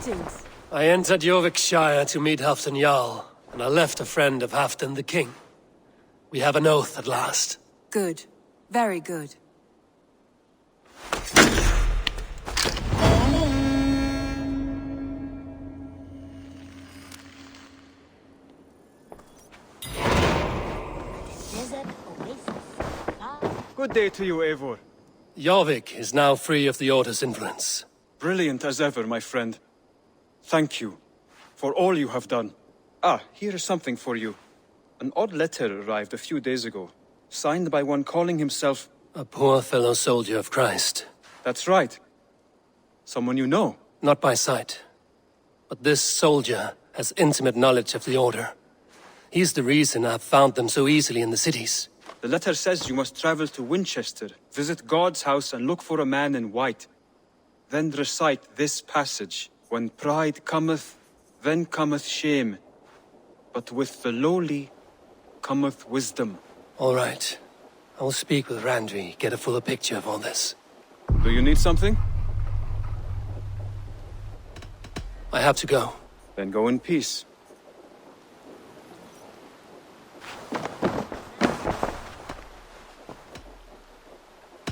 Greetings. I entered Yorkshire to meet Halfdan Jarl, and I left a friend of Halfdan the King. We have an oath at last. Good. Very good. Good day to you, Eivor. Jorvik is now free of the Order's influence. Brilliant as ever, my friend. Thank you for all you have done. Ah, here is something for you. An odd letter arrived a few days ago, signed by one calling himself... A poor fellow soldier of Christ. That's right. Someone you know. Not by sight. But this soldier has intimate knowledge of the Order. He's the reason I've found them so easily in the cities. The letter says you must travel to Winchester, visit God's house and look for a man in white. Then recite this passage. When pride cometh, then cometh shame. But with the lowly cometh wisdom. All right. I will speak with Randvi, get a fuller picture of all this. Do you need something? I have to go. Then go in peace.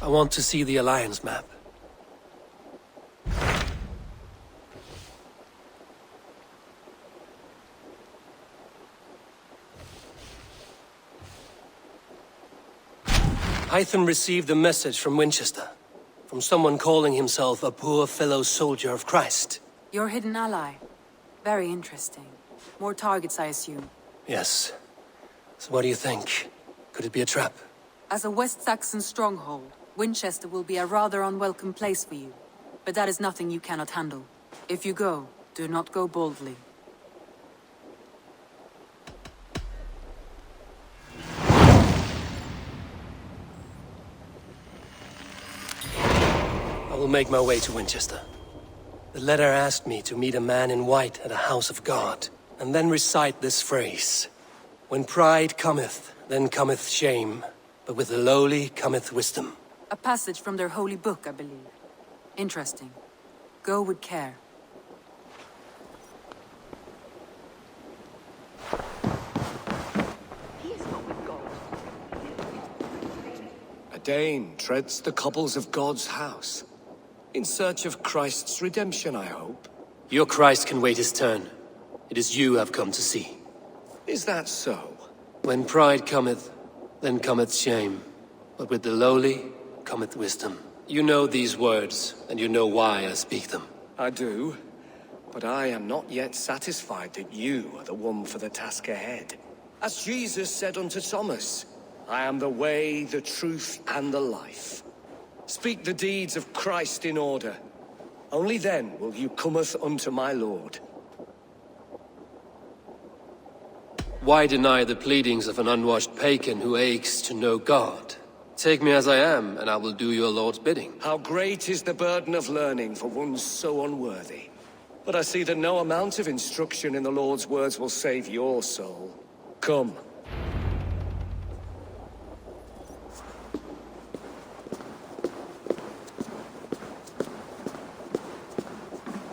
I want to see the Alliance map. Hytham received a message from Winchester. From someone calling himself a poor fellow soldier of Christ. Your hidden ally. Very interesting. More targets, I assume. Yes. So what do you think? Could it be a trap? As a West Saxon stronghold, Winchester will be a rather unwelcome place for you. But that is nothing you cannot handle. If you go, do not go boldly. I will make my way to Winchester. The letter asked me to meet a man in white at a house of God, and then recite this phrase. When pride cometh, then cometh shame, but with the lowly cometh wisdom. A passage from their holy book, I believe. Interesting. Go with care. A Dane treads the cobbles of God's house. In search of Christ's redemption, I hope. Your Christ can wait his turn. It is you I've come to see. Is that so? When pride cometh, then cometh shame, but with the lowly cometh wisdom. You know these words, and you know why I speak them. I do, but I am not yet satisfied that you are the one for the task ahead. As Jesus said unto Thomas, I am the way, the truth, and the life. Speak the deeds of Christ in order. Only then will you cometh unto my Lord. Why deny the pleadings of an unwashed pagan who aches to know God? Take me as I am, and I will do your Lord's bidding. How great is the burden of learning for one so unworthy. But I see that no amount of instruction in the Lord's words will save your soul. Come.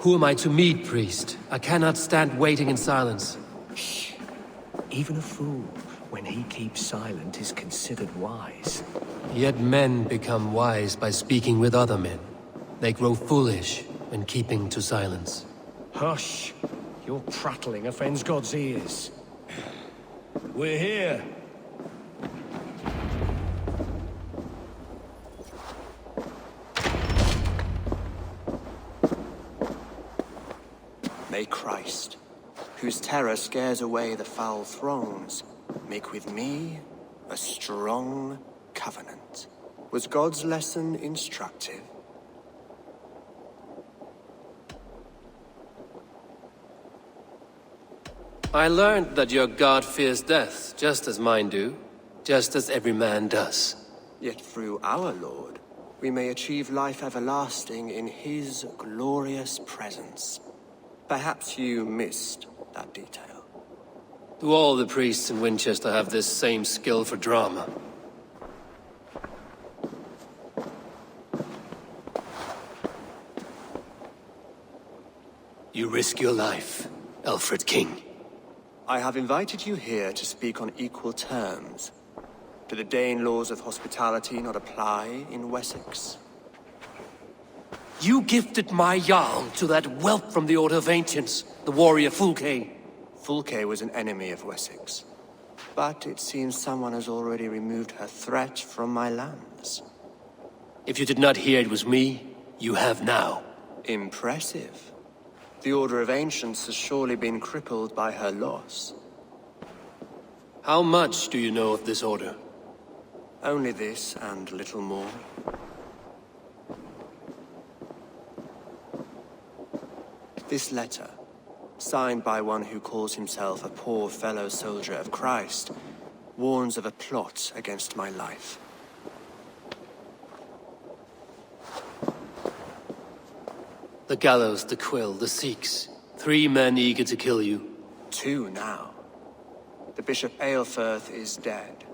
Who am I to meet, priest? I cannot stand waiting in silence. Shh. Even a fool, when he keeps silent, is considered wise. Yet men become wise by speaking with other men. They grow foolish when keeping to silence. Hush! Your prattling offends God's ears. We're here. May Christ, whose terror scares away the foul throngs, make with me a strong covenant. Was God's lesson instructive? I learned that your God fears death, just as mine do, just as every man does. Yet through our Lord, we may achieve life everlasting in his glorious presence. Perhaps you missed that detail. Do all the priests in Winchester have this same skill for drama? You risk your life, Alfred King. I have invited you here to speak on equal terms. Do the Dane laws of hospitality not apply in Wessex? You gifted my Jarl to that whelp from the Order of Ancients, the warrior Fulke. Fulke was an enemy of Wessex. But it seems someone has already removed her threat from my lands. If you did not hear it was me, you have now. Impressive. The Order of Ancients has surely been crippled by her loss. How much do you know of this order? Only this and little more. This letter, signed by one who calls himself a poor fellow soldier of Christ, warns of a plot against my life. The gallows, the quill, the Sikhs. 3 men eager to kill you. 2 now. The Bishop Aelfirth is dead.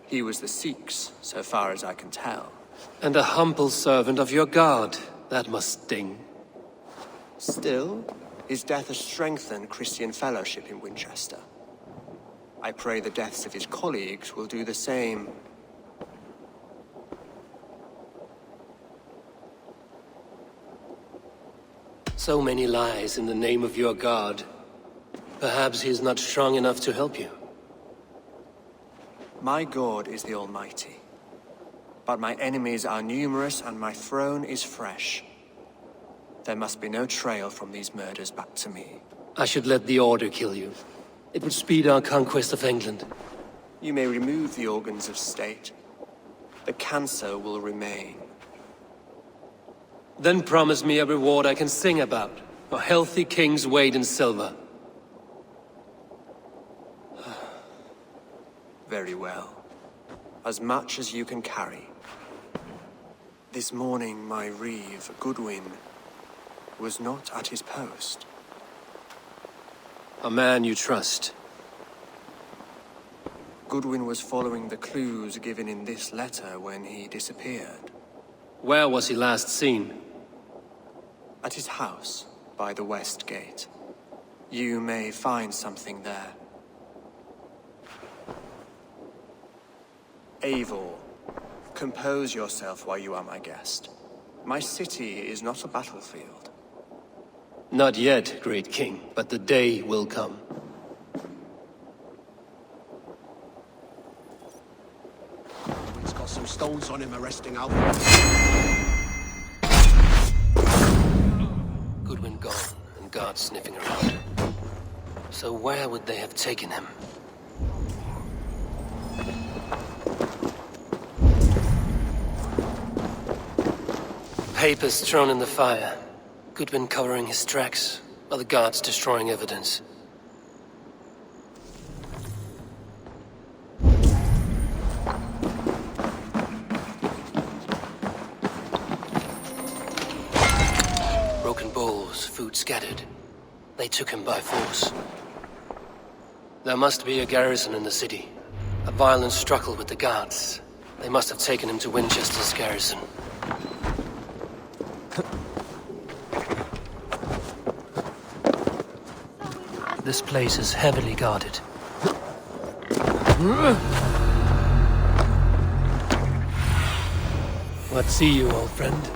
He was the Sikhs, so far as I can tell. And a humble servant of your god. That must sting. Still, his death has strengthened Christian fellowship in Winchester. I pray the deaths of his colleagues will do the same. So many lies in the name of your god. Perhaps he is not strong enough to help you. My God is the Almighty. But my enemies are numerous and my throne is fresh. There must be no trail from these murders back to me. I should let the Order kill you. It would speed our conquest of England. You may remove the organs of state. The cancer will remain. Then promise me a reward I can sing about. A healthy king's weight in silver. Very well. As much as you can carry. This morning, my reeve, Goodwin, was not at his post. A man you trust. Goodwin was following the clues given in this letter when he disappeared. Where was he last seen? At his house, by the west gate. You may find something there. Eivor, compose yourself while you are my guest. My city is not a battlefield. Not yet, great king, but the day will come. He's got some stones on him arresting Alfred. Goodwin gone, and guards sniffing around. So where would they have taken him? Papers thrown in the fire. Goodwin covering his tracks, while the guards destroying evidence. Broken bowls, food scattered. They took him by force. There must be a garrison in the city. A violent struggle with the guards. They must have taken him to Winchester's garrison. This place is heavily guarded. What see you, old friend?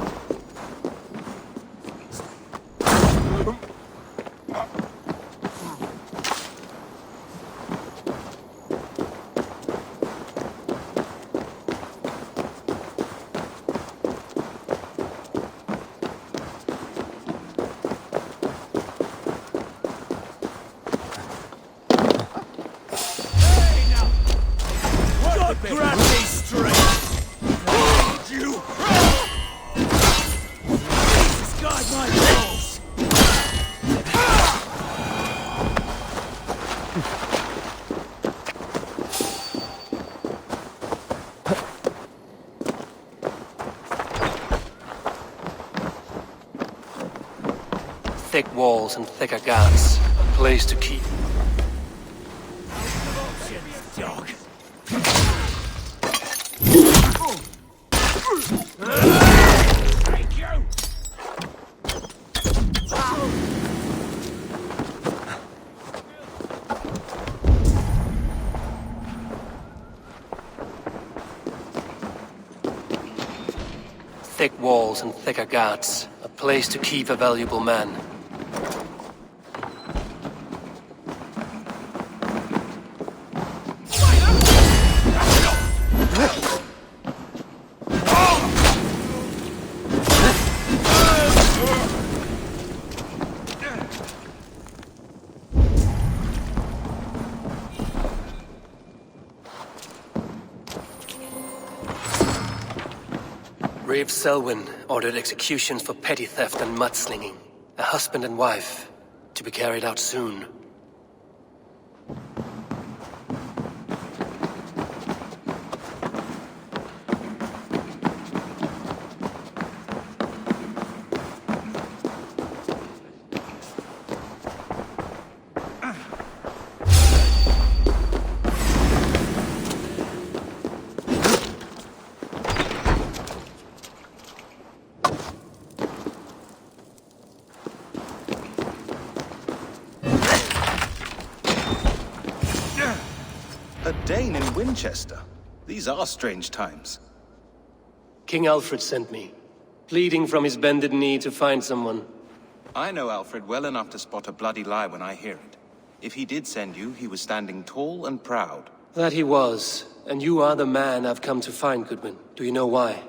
Grab me straight! You! Jesus, guide my balls! Thick walls and thicker guards. A place to keep. Dog. Thank you! thick walls and thicker guards. A place to keep a valuable man. Reeve Selwyn ordered executions for petty theft and mudslinging. A husband and wife, to be carried out soon. A Dane in Winchester? These are strange times. King Alfred sent me, pleading from his bended knee to find someone. I know Alfred well enough to spot a bloody lie when I hear it. If he did send you, he was standing tall and proud. That he was, and you are the man I've come to find, Goodwin. Do you know why?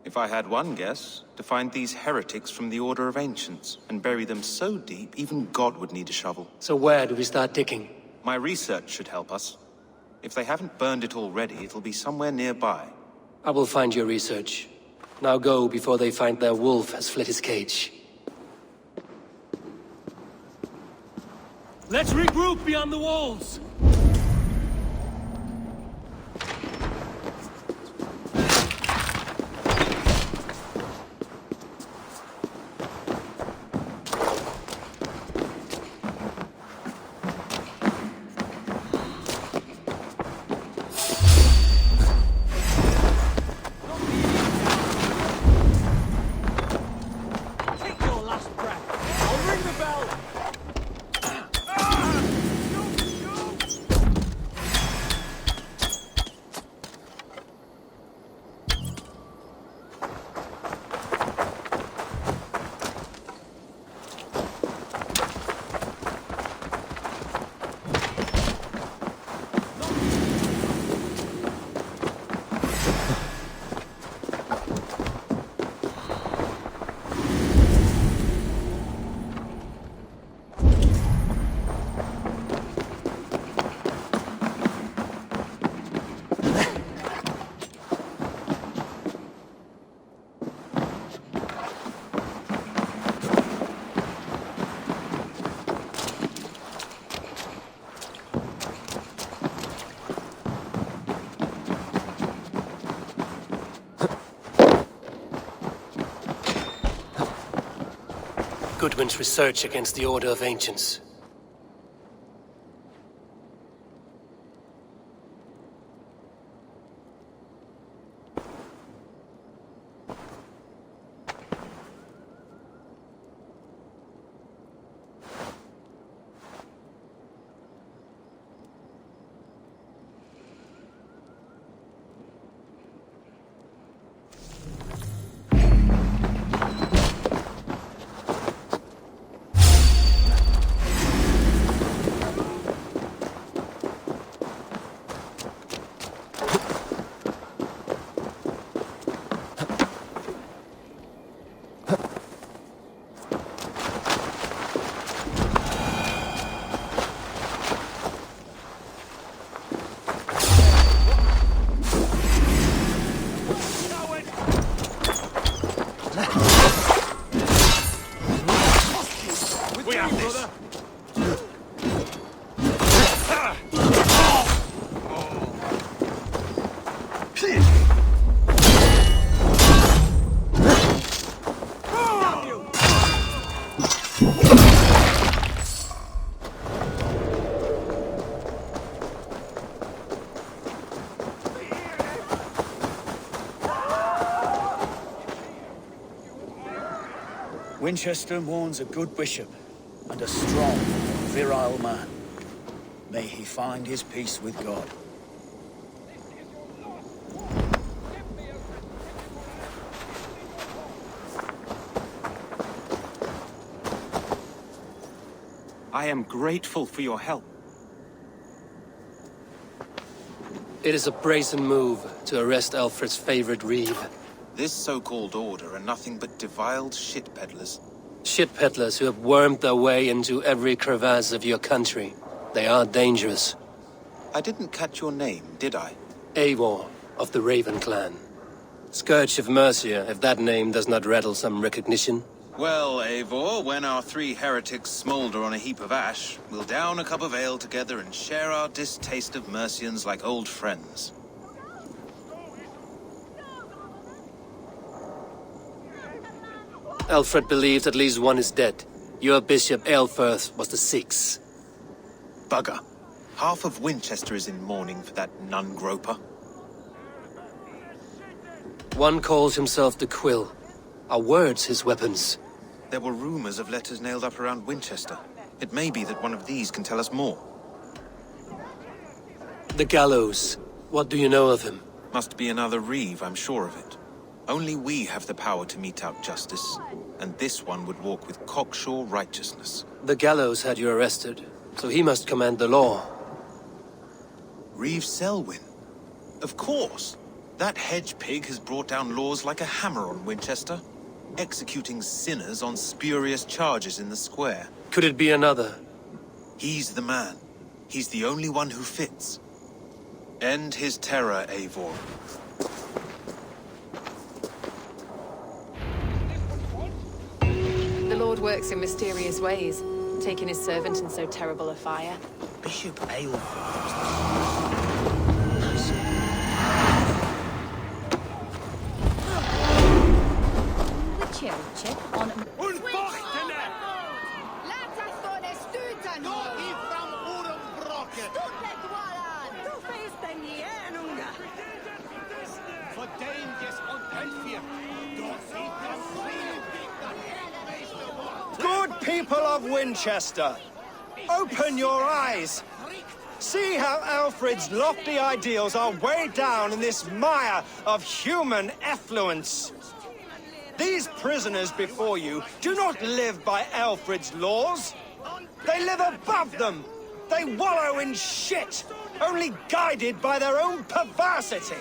If I had one guess, to find these heretics from the Order of Ancients, and bury them so deep, even God would need a shovel. So where do we start digging? My research should help us. If they haven't burned it already, it'll be somewhere nearby. I will find your research. Now go before they find their wolf has fled his cage. Let's regroup beyond the walls! Goodwin's research against the Order of Ancients. Winchester mourns a good bishop and a strong, virile man. May he find his peace with God. I am grateful for your help. It is a brazen move to arrest Alfred's favorite reeve. This so-called order are nothing but defiled shit peddlers. Shit peddlers who have wormed their way into every crevasse of your country. They are dangerous. I didn't catch your name, did I? Eivor of the Raven clan. Scourge of Mercia, if that name does not rattle some recognition. Well, Eivor, when our three heretics smolder on a heap of ash, we'll down a cup of ale together and share our distaste of Mercians like old friends. Alfred believes at least one is dead. Your bishop, Aelfirth, was the sixth. Bugger. Half of Winchester is in mourning for that nun-groper. One calls himself the Quill. Are words his weapons? There were rumors of letters nailed up around Winchester. It may be that one of these can tell us more. The gallows. What do you know of him? Must be another reeve, I'm sure of it. Only we have the power to mete out justice, and this one would walk with cocksure righteousness. The gallows had you arrested, so he must command the law. Reeve Selwyn? Of course! That hedge pig has brought down laws like a hammer on Winchester, executing sinners on spurious charges in the square. Could it be another? He's the man. He's the only one who fits. End his terror, Eivor. The Lord works in mysterious ways, taking his servant in so terrible a fire. Bishop Aelfirth. Good people of Winchester, open your eyes. See how Alfred's lofty ideals are weighed down in this mire of human effluence. These prisoners before you do not live by Alfred's laws. They live above them. They wallow in shit, only guided by their own perversity.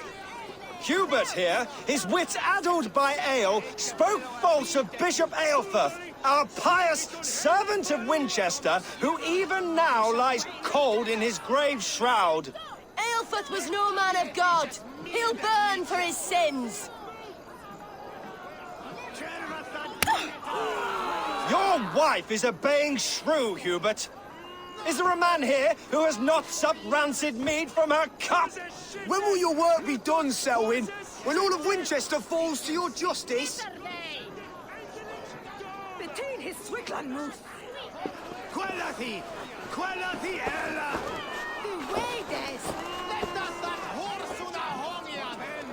Hubert here, his wits addled by ale, spoke false of Bishop Aelfirth, our pious servant of Winchester, who even now lies cold in his grave shroud. Aelfirth was no man of God. He'll burn for his sins. Your wife is a baying shrew, Hubert. Is there a man here who has not supped rancid mead from her cup? When will your work be done, Selwyn? When all of Winchester falls to your justice? Between his Swickland move. Quellati! Quellati ella!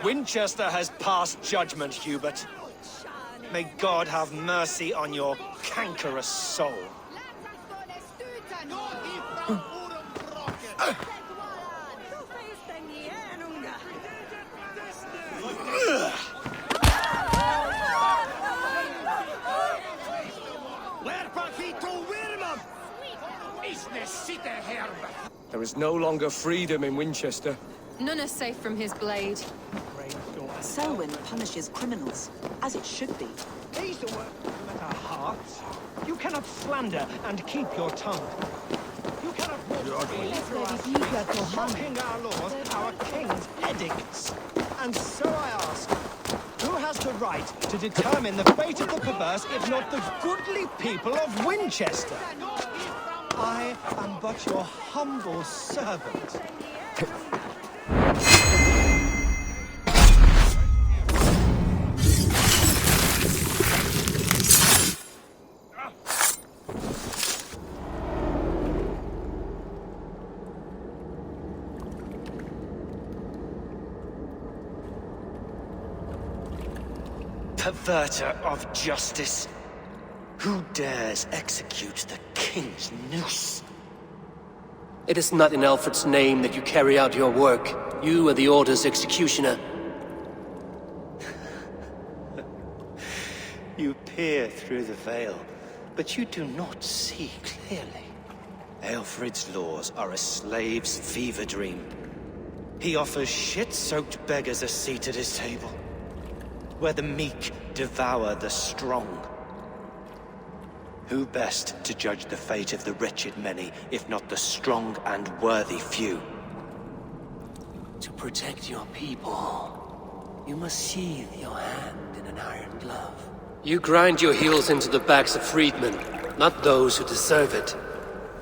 Winchester has passed judgment, Hubert. May God have mercy on your cankerous soul. There is no longer freedom in Winchester. None are safe from his blade. Selwyn punishes criminals, as it should be. These are words at our hearts. You cannot slander and keep your tongue. You cannot walk mocking our laws, our king's edicts. And so I ask, who has the right to determine the fate of the perverse if not the goodly people of Winchester? I am but your humble servant. Perverter of justice. Who dares execute the king's noose? It is not in Alfred's name that you carry out your work. You are the Order's executioner. You peer through the veil, but you do not see clearly. Aelfred's laws are a slave's fever dream. He offers shit-soaked beggars a seat at his table, where the meek devour the strong. Who best to judge the fate of the wretched many, if not the strong and worthy few? To protect your people, you must sheathe your hand in an iron glove. You grind your heels into the backs of freedmen, not those who deserve it.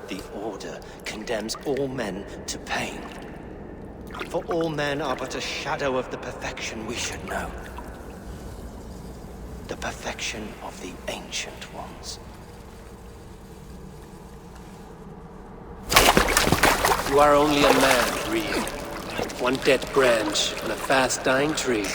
The Order condemns all men to pain. For all men are but a shadow of the perfection we should know. The perfection of the Ancient Ones. You are only a man, Reed. One dead branch on a fast-dying tree.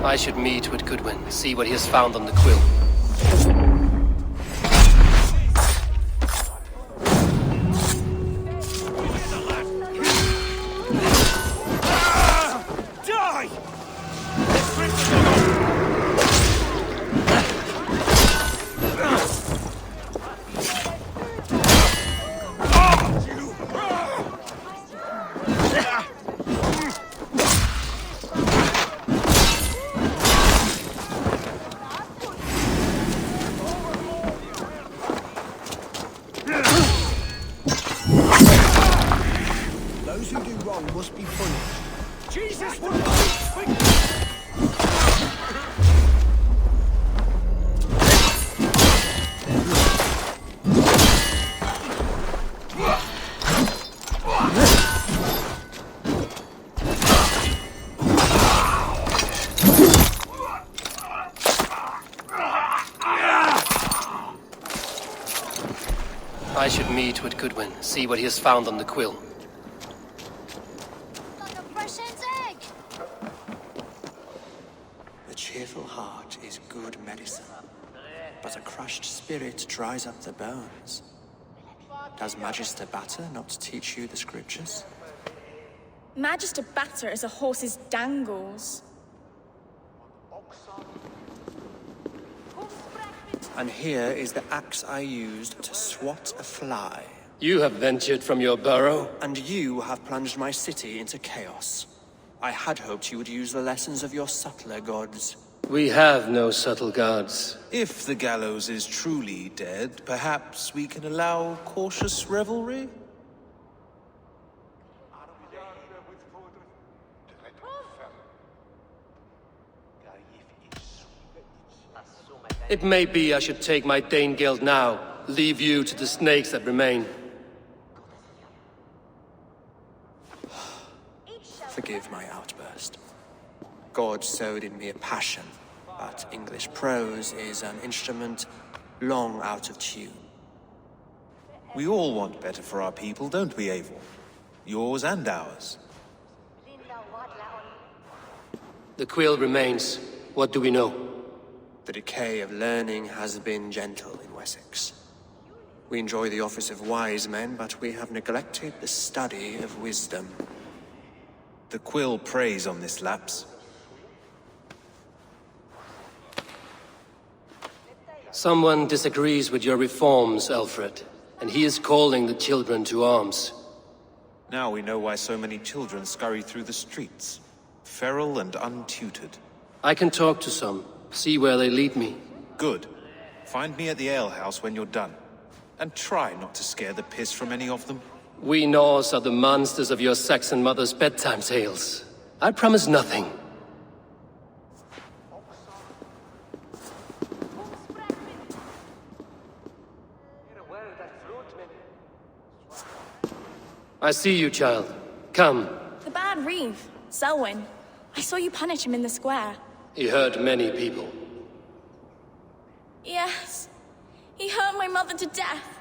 I should meet with Goodwin, see what he has found on the quill. Those who do wrong must be punished. Jesus! I should meet with Goodwin, see what he has found on the quill. A cheerful heart is good medicine, but a crushed spirit dries up the bones. Does Magister Batter not teach you the scriptures? Magister Batter is a horse's dangles. And here is the axe I used to swat a fly. You have ventured from your burrow? And you have plunged my city into chaos. I had hoped you would use the lessons of your subtler gods. We have no subtle gods. If the gallows is truly dead, perhaps we can allow cautious revelry? It may be I should take my Danegeld now, leave you to the snakes that remain. Forgive my outburst. God sowed in me a passion, but English prose is an instrument long out of tune. We all want better for our people, don't we, Eivor? Yours and ours. The quill remains. What do we know? The decay of learning has been gentle in Wessex. We enjoy the office of wise men, but we have neglected the study of wisdom. The quill preys on this lapse. Someone disagrees with your reforms, Alfred, and he is calling the children to arms. Now we know why so many children scurry through the streets, feral and untutored. I can talk to some, see where they lead me. Good. Find me at the alehouse when you're done. And try not to scare the piss from any of them. We Norse are the monsters of your Saxon mother's bedtime tales. I promise nothing. I see you, child. Come. The bad Reeve, Selwyn. I saw you punish him in the square. He hurt many people. Yes. He hurt my mother to death.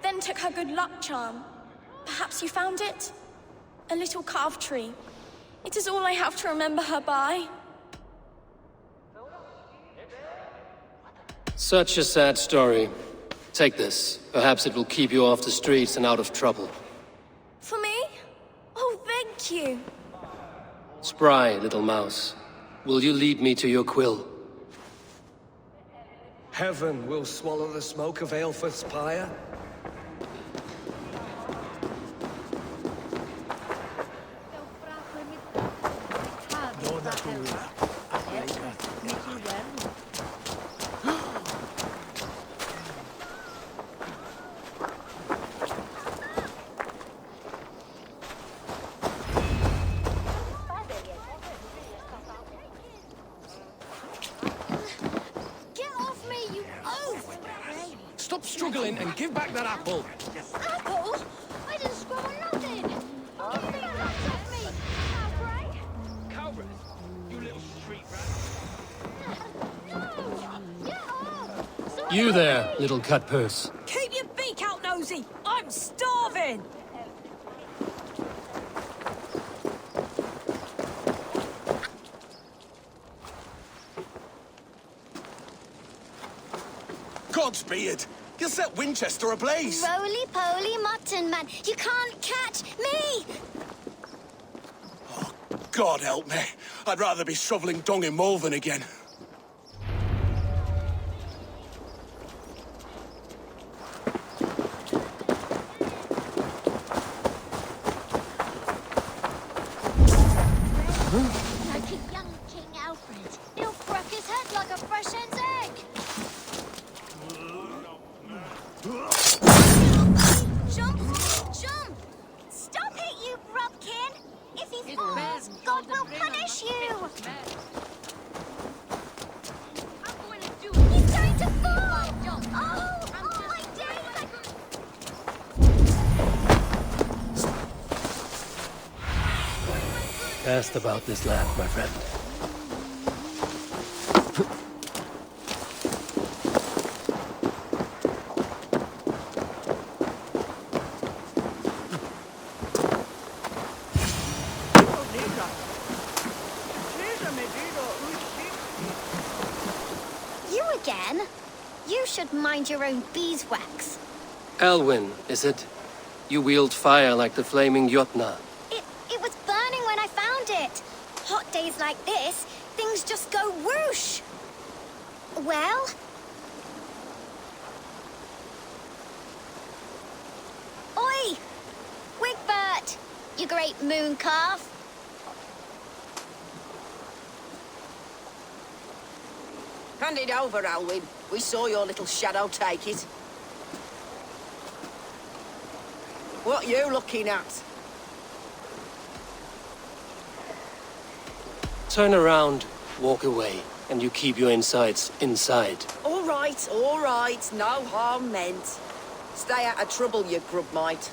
Then took her good luck charm. Perhaps you found it? A little carved tree. It is all I have to remember her by. Such a sad story. Take this. Perhaps it will keep you off the streets and out of trouble. For me? Oh, thank you. Spry, little mouse. Will you lead me to your quill? Heaven will swallow the smoke of Aelfirth's pyre. Stop struggling and give back that apple! Apple? I didn't squabble nothing! Give me a hands off me! Cowbray! Cowbray? You little street rat. No! Get off! Sorry. You there, little cut purse. Keep your beak out, Nosy! I'm starving! Godspeed! You'll set Winchester ablaze! Roly-poly mutton man, you can't catch me! God help me. I'd rather be shoveling dung in Malvern again. Like a young King Alfred. He'll crack his head like a fresh hen's egg. Jump! Jump! Stop it, you grubkin! If he falls, God will punish you! He's going to fall! Oh, my days! Cast about this land, my friend. You again? You should mind your own beeswax. Elwyn, is it? You wield fire like the flaming Jotna. It was burning when I found it. Hot days like this, things just go whoosh. Well? Oi! Wigbert! You great moon calf. Hand it over, Alwyn. We saw your little shadow take it. What you looking at? Turn around, walk away, and you keep your insides inside. All right. No harm meant. Stay out of trouble, you grub mite.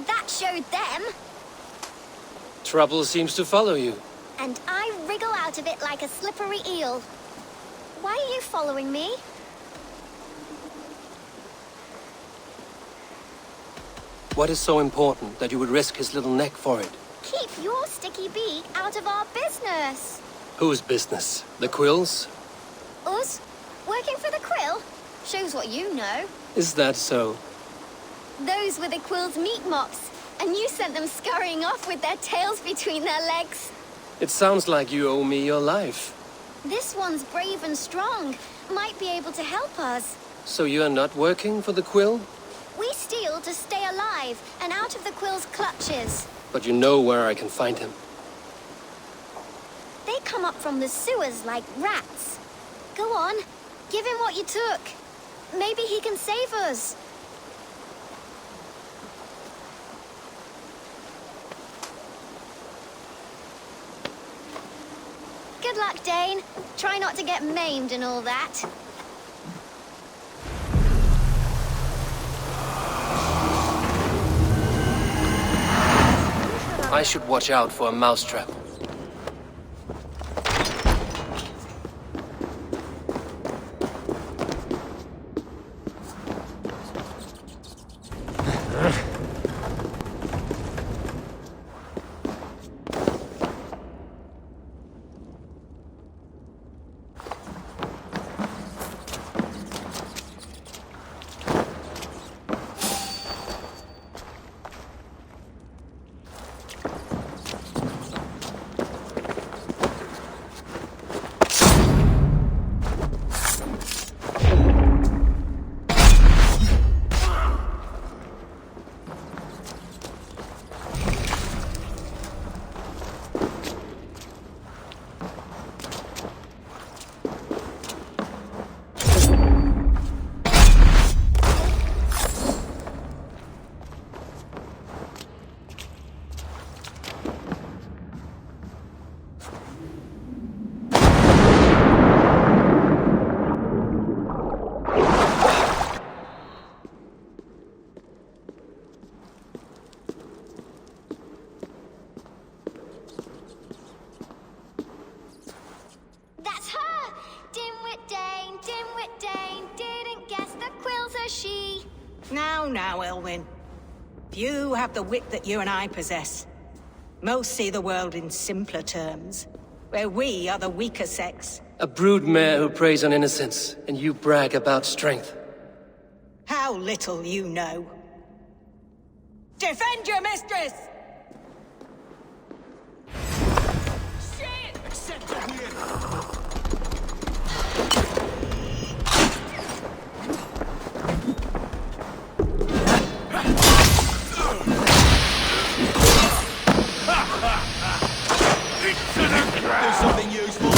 That showed them. Trouble seems to follow you. And I wriggle out of it like a slippery eel. Why are you following me? What is so important that you would risk his little neck for it? Keep your sticky beak out of our business. Whose business? The Quill's? Us? Working for the Quill? Shows what you know. Is that so? Those were the Quill's meat mops, and you sent them scurrying off with their tails between their legs. It sounds like you owe me your life. This one's brave and strong. Might be able to help us. So you are not working for the Quill? We steal to stay alive and out of the Quill's clutches. But you know where I can find him. They come up from the sewers like rats. Go on, give him what you took. Maybe he can save us. Good luck, Dane. Try not to get maimed and all that. I should watch out for a mousetrap. now, Elwyn. Few have the wit that you and I possess. Most see the world in simpler terms, where we are the weaker sex. A broodmare who preys on innocence, and you brag about strength. How little you know. Defend your mistress! Shit! Accepted here! Do something useful.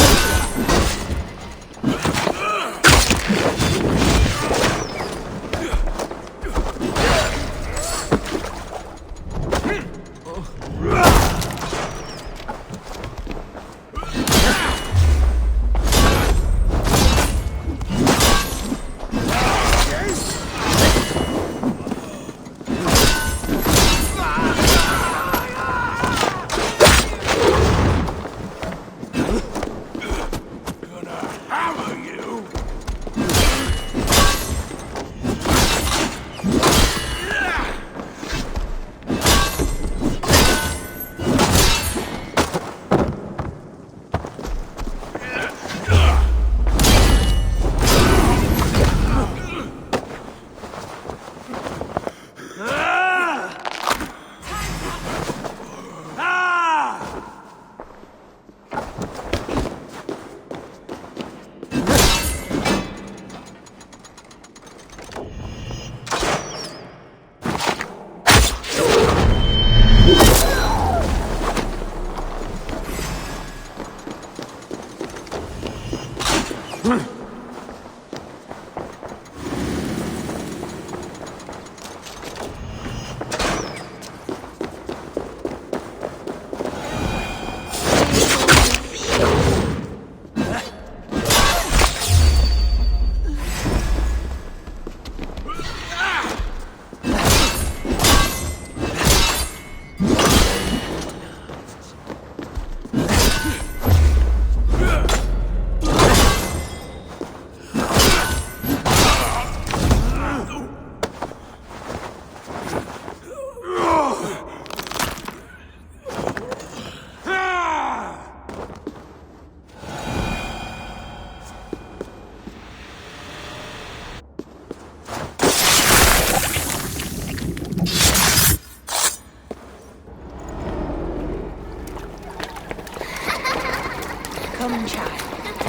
Come, child.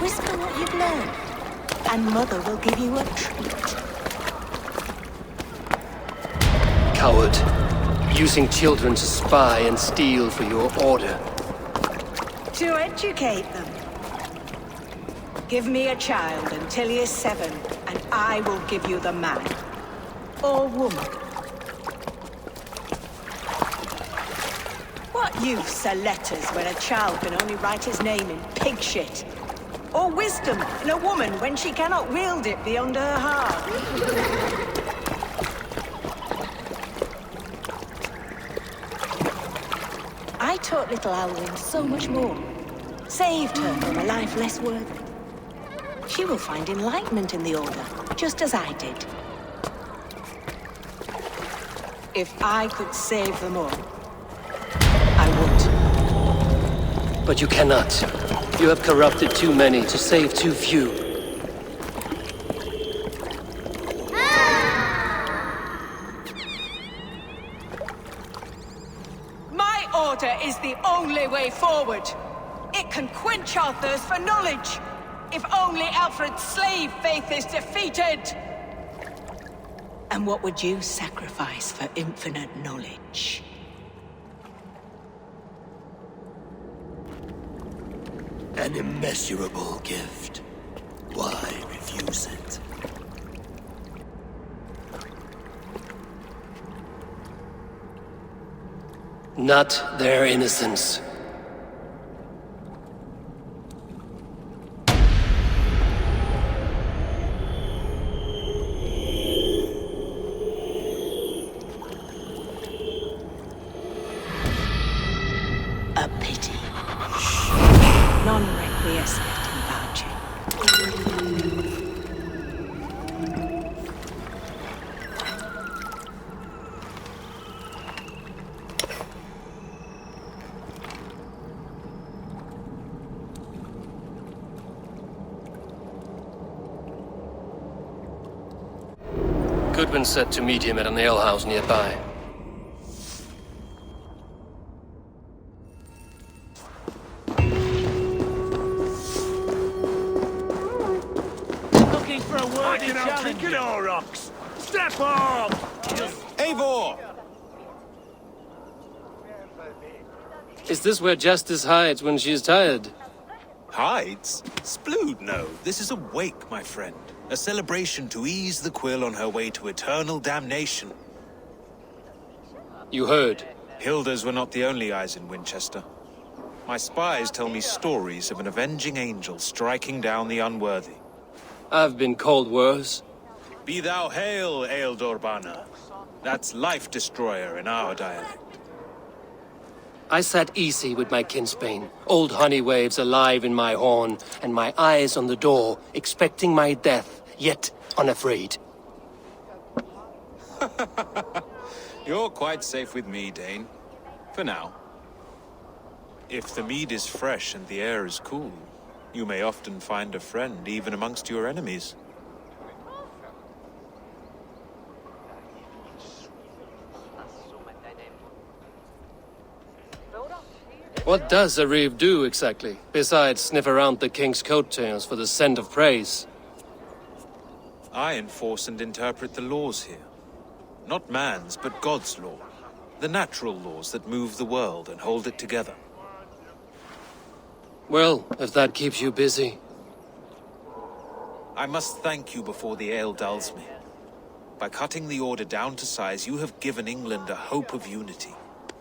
Whisper what you've learned, and Mother will give you a treat. Coward. Using children to spy and steal for your order. To educate them. Give me a child until he is 7, and I will give you the man. Or woman. What use are letters when a child can only write his name in pig shit? Or wisdom in a woman when she cannot wield it beyond her heart? I taught little Alwyn so much more. Saved her from a life less worthy. She will find enlightenment in the Order, just as I did. If I could save them all, I would. But you cannot. You have corrupted too many to save too few. My Order is the only way forward. It can quench our thirst for knowledge. If only Alfred's slave faith is defeated! And what would you sacrifice for infinite knowledge? An immeasurable gift. Why refuse it? Not their innocence. A pity. Non requiescat in pace. Goodwin said to meet him at an alehouse nearby. Looking for a worthy challenge. Rocks. Step up! Eivor! Is this where Justice hides when she is tired? Hides? Splood, no. This is a wake, my friend. A celebration to ease the quill on her way to eternal damnation. You heard. Hilda's were not the only eyes in Winchester. My spies tell me stories of an avenging angel striking down the unworthy. I've been called worse. Be thou hail, Ealdor Bana. That's Life Destroyer in our dialect. I sat easy with my kinsbane, old honey waves alive in my horn, and my eyes on the door, expecting my death, yet unafraid. You're quite safe with me, Dane. For now. If the mead is fresh and the air is cool, you may often find a friend even amongst your enemies. What does a reeve do exactly, besides sniff around the king's coattails for the scent of praise? I enforce and interpret the laws here. Not man's, but God's law. The natural laws that move the world and hold it together. Well, if that keeps you busy. I must thank you before the ale dulls me. By cutting the order down to size, you have given England a hope of unity.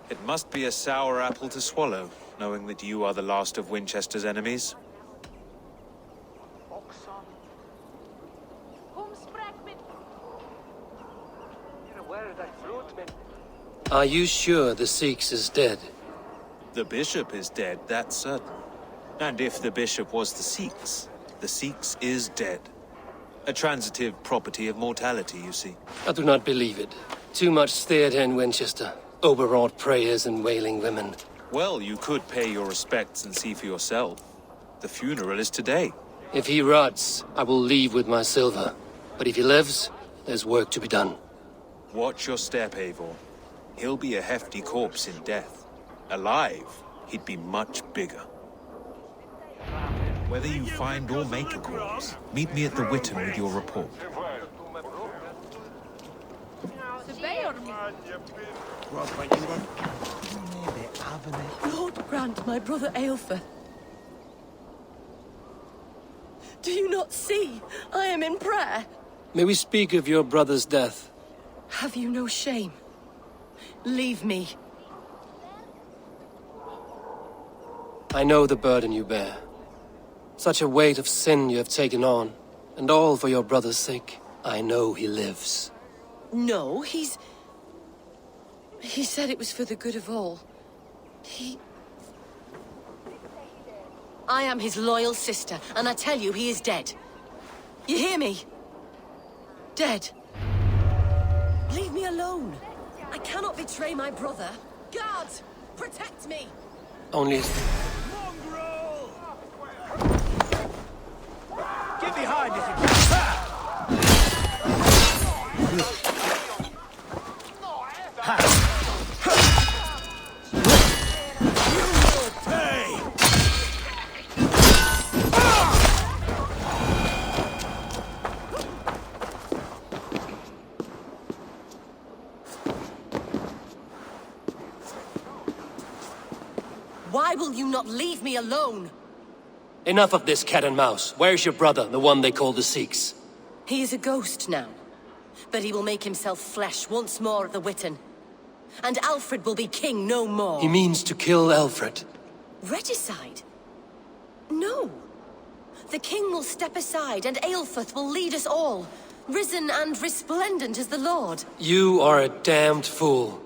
It must be a sour apple to swallow, knowing that you are the last of Winchester's enemies. Are you sure the Sikhs is dead? The bishop is dead, that's certain. And if the bishop was the Sikhs is dead. A transitive property of mortality, you see. I do not believe it. Too much theatre in Winchester. Overwrought prayers and wailing women. Well, you could pay your respects and see for yourself. The funeral is today. If he rots, I will leave with my silver. But if he lives, there's work to be done. Watch your step, Eivor. He'll be a hefty corpse in death. Alive, he'd be much bigger. Whether you find or make a corpse, meet me at the Witten with your report. Lord grant my brother Aelfir. Do you not see? I am in prayer. May we speak of your brother's death? Have you no shame? Leave me. I know the burden you bear. Such a weight of sin you have taken on, and all for your brother's sake. I know he lives. No, He said it was for the good of all. I am his loyal sister, and I tell you, he is dead. You hear me? Dead. Leave me alone. I cannot betray my brother. Guards, protect me! Only... Get behind if you can. Why will you not leave me alone? Enough of this cat and mouse. Where's your brother, the one they call the Sikhs? He is a ghost now. But he will make himself flesh once more at the Witten. And Alfred will be king no more. He means to kill Alfred. Regicide? No. The king will step aside and Aelfirth will lead us all. Risen and resplendent as the Lord. You are a damned fool.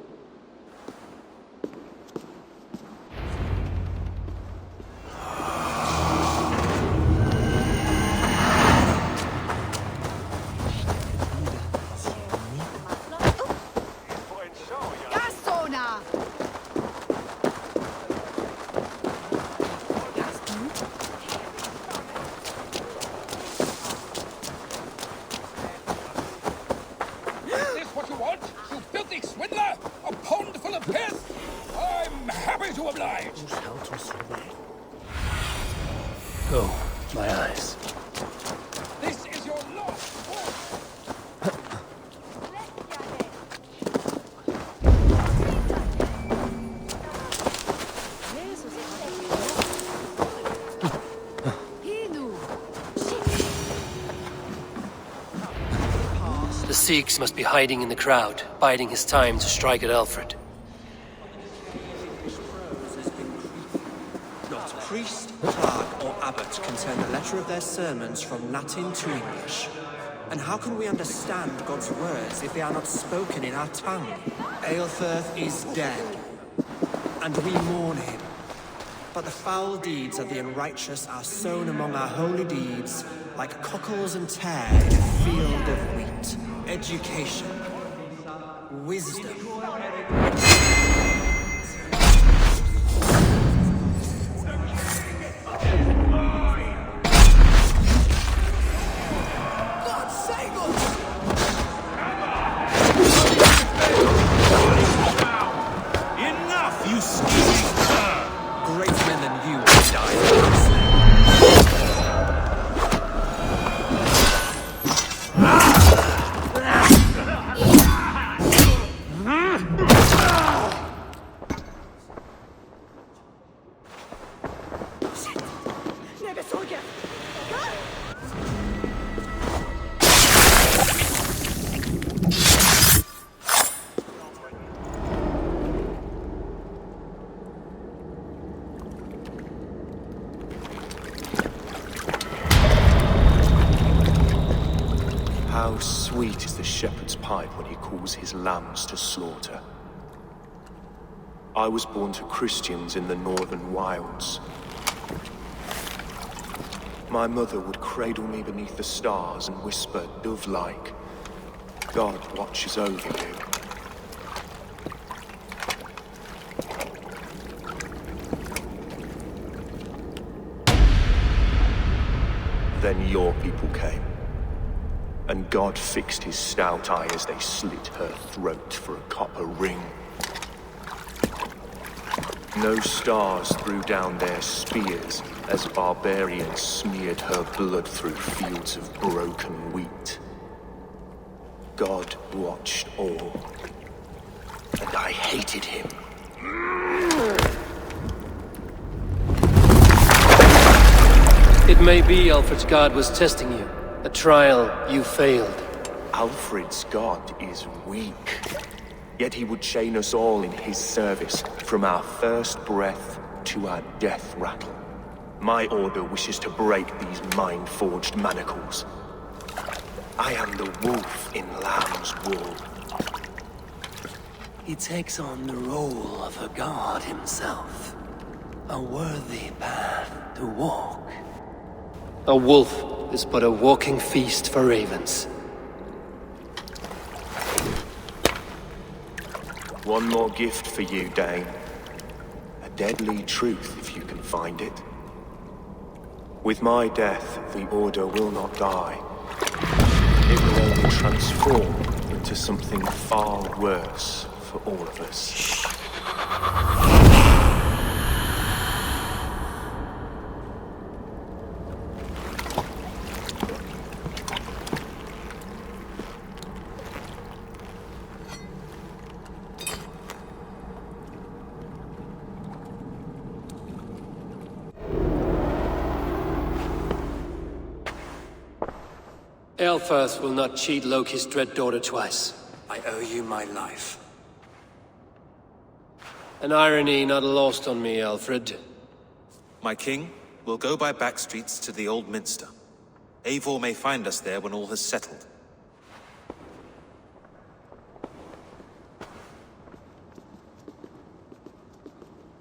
Go, my eyes. This is your loss! The Sikhs must be hiding in the crowd, biding his time to strike at Alfred. Not priest, clerk, or abbot can turn the letter of their sermons from Latin to English. And how can we understand God's words if they are not spoken in our tongue? Aelfirth is dead, and we mourn him. But the foul deeds of the unrighteous are sown among our holy deeds, like cockles and tare in a field of wheat. Education, wisdom, God save us! Enough, you scheming cur! great men than you will die. How sweet is the shepherd's pipe when he calls his lambs to slaughter. I was born to Christians in the northern wilds. My mother would cradle me beneath the stars and whisper, dove-like, God watches over you. Then your people came. And God fixed his stout eye as they slit her throat for a copper ring. No stars threw down their spears as barbarians smeared her blood through fields of broken wheat. God watched all, and I hated him. It may be Alfred's God was testing you. A trial you failed. Alfred's God is weak. Yet he would chain us all in his service, from our first breath to our death rattle. My order wishes to break these mind-forged manacles. I am the wolf in lamb's wool. He takes on the role of a god himself. A worthy path to walk. A wolf is but a walking feast for ravens. One more gift for you, Dane. A deadly truth, if you can find it. With my death, the Order will not die. It will only transform into something far worse for all of us. Aelfirth will not cheat Loki's dread daughter twice. I owe you my life. An irony not lost on me, Alfred. My king, we'll go by back streets to the Old Minster. Eivor may find us there when all has settled.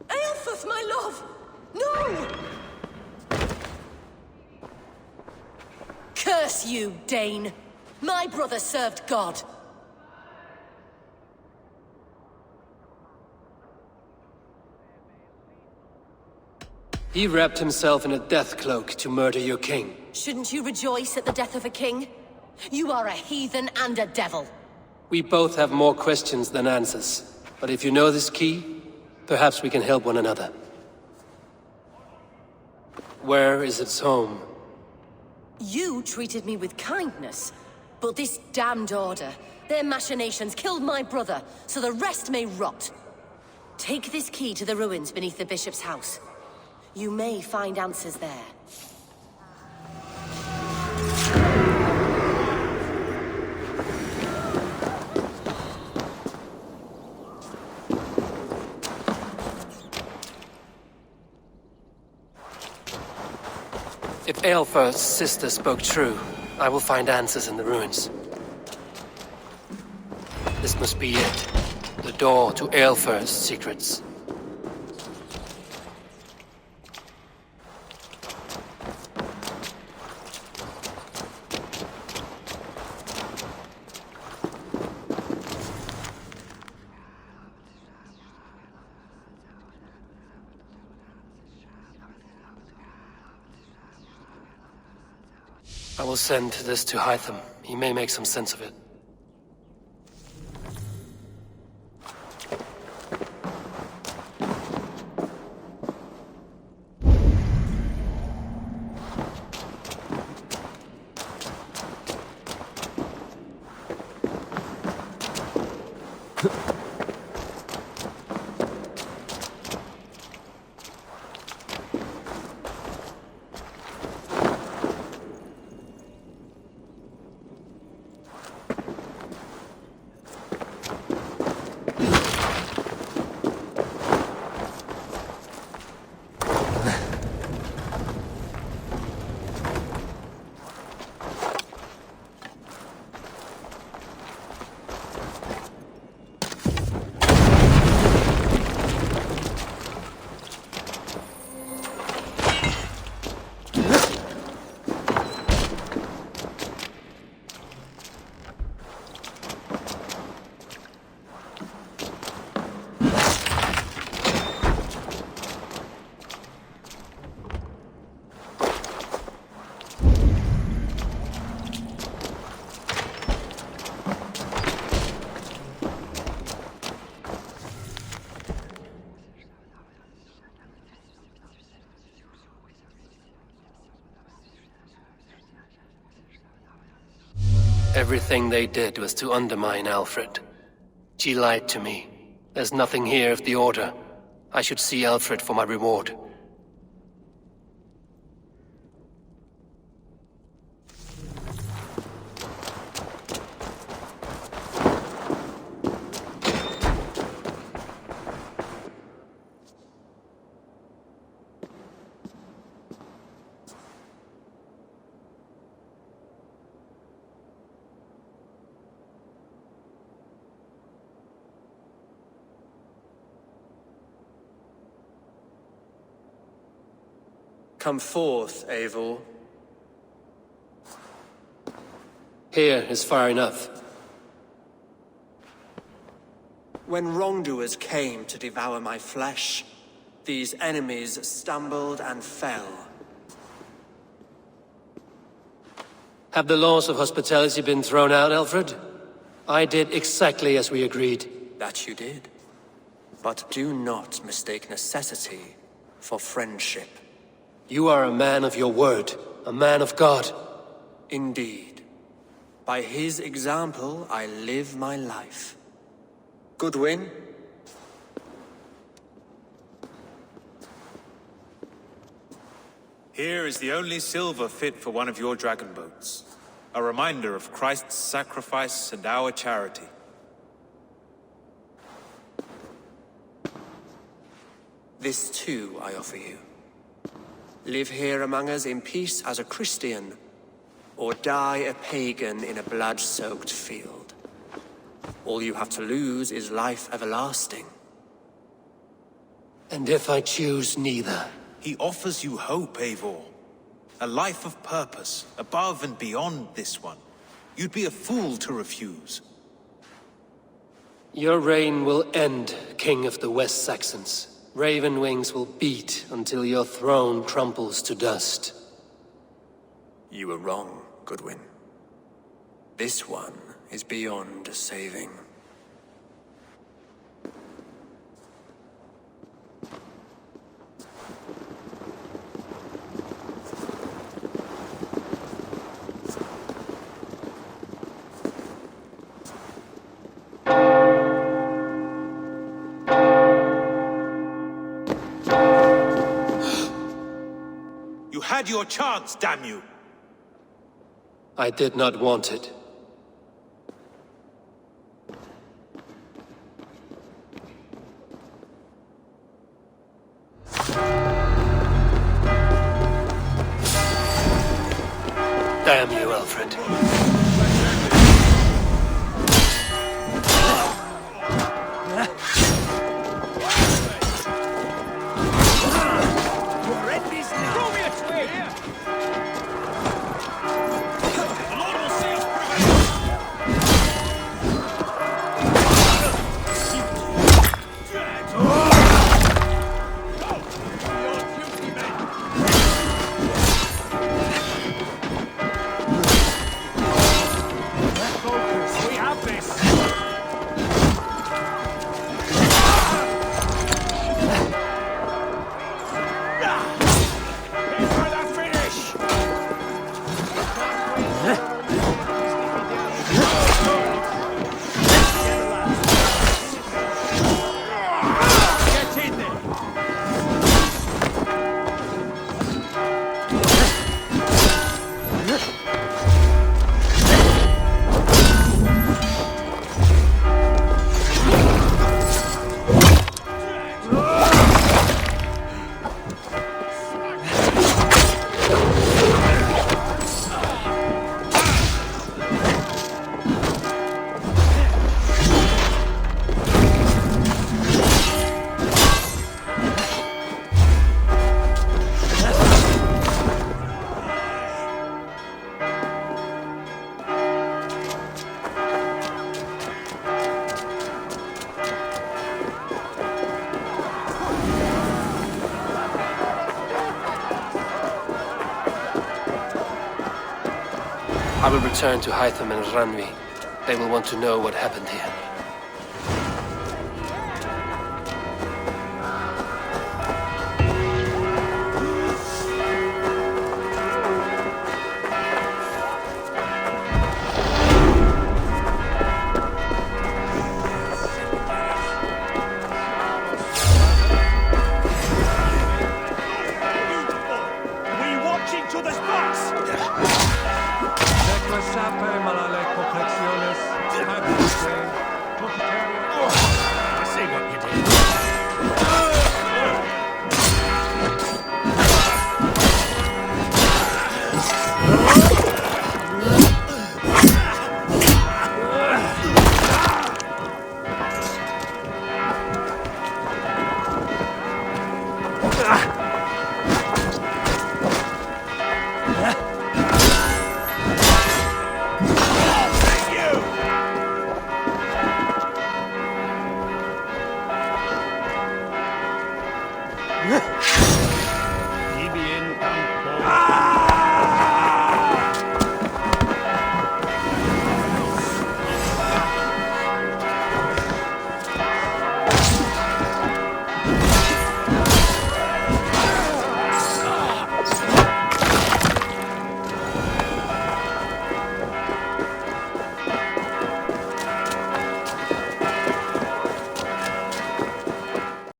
Aelfirth, my love! No! Curse you, Dane! My brother served God. He wrapped himself in a death cloak to murder your king. Shouldn't you rejoice at the death of a king? You are a heathen and a devil. We both have more questions than answers. But if you know this key, Perhaps we can help one another. Where is its home? You treated me with kindness, but this damned order, their machinations killed my brother, so the rest may rot. Take this key to the ruins beneath the bishop's house. You may find answers there. If Aelfir's sister spoke true, I will find answers in the ruins. This must be it. The door to Aelfir's secrets. I will send this to Hytham. He may make some sense of it. Everything they did was to undermine Alfred. She lied to me. There's nothing here of the Order. I should see Alfred for my reward. Come forth, Eivor. Here is far enough. When wrongdoers came to devour my flesh, these enemies stumbled and fell. Have the laws of hospitality been thrown out, Alfred? I did exactly as we agreed. That you did. But do not mistake necessity for friendship. You are a man of your word, a man of God. Indeed. By his example, I live my life. Goodwin? Here is the only silver fit for one of your dragon boats. A reminder of Christ's sacrifice and our charity. This too I offer you. Live here among us in peace as a Christian, or die a pagan in a blood-soaked field. All you have to lose is life everlasting. And if I choose neither? He offers you hope, Eivor. A life of purpose, above and beyond this one. You'd be a fool to refuse. Your reign will end, King of the West Saxons. Raven wings will beat until your throne crumples to dust. You were wrong, Goodwin. This one is beyond saving. had your chance, damn you! I did not want it. Damn you, Alfred. I will return to Hytham and Ranvi. They will want to know what happened here.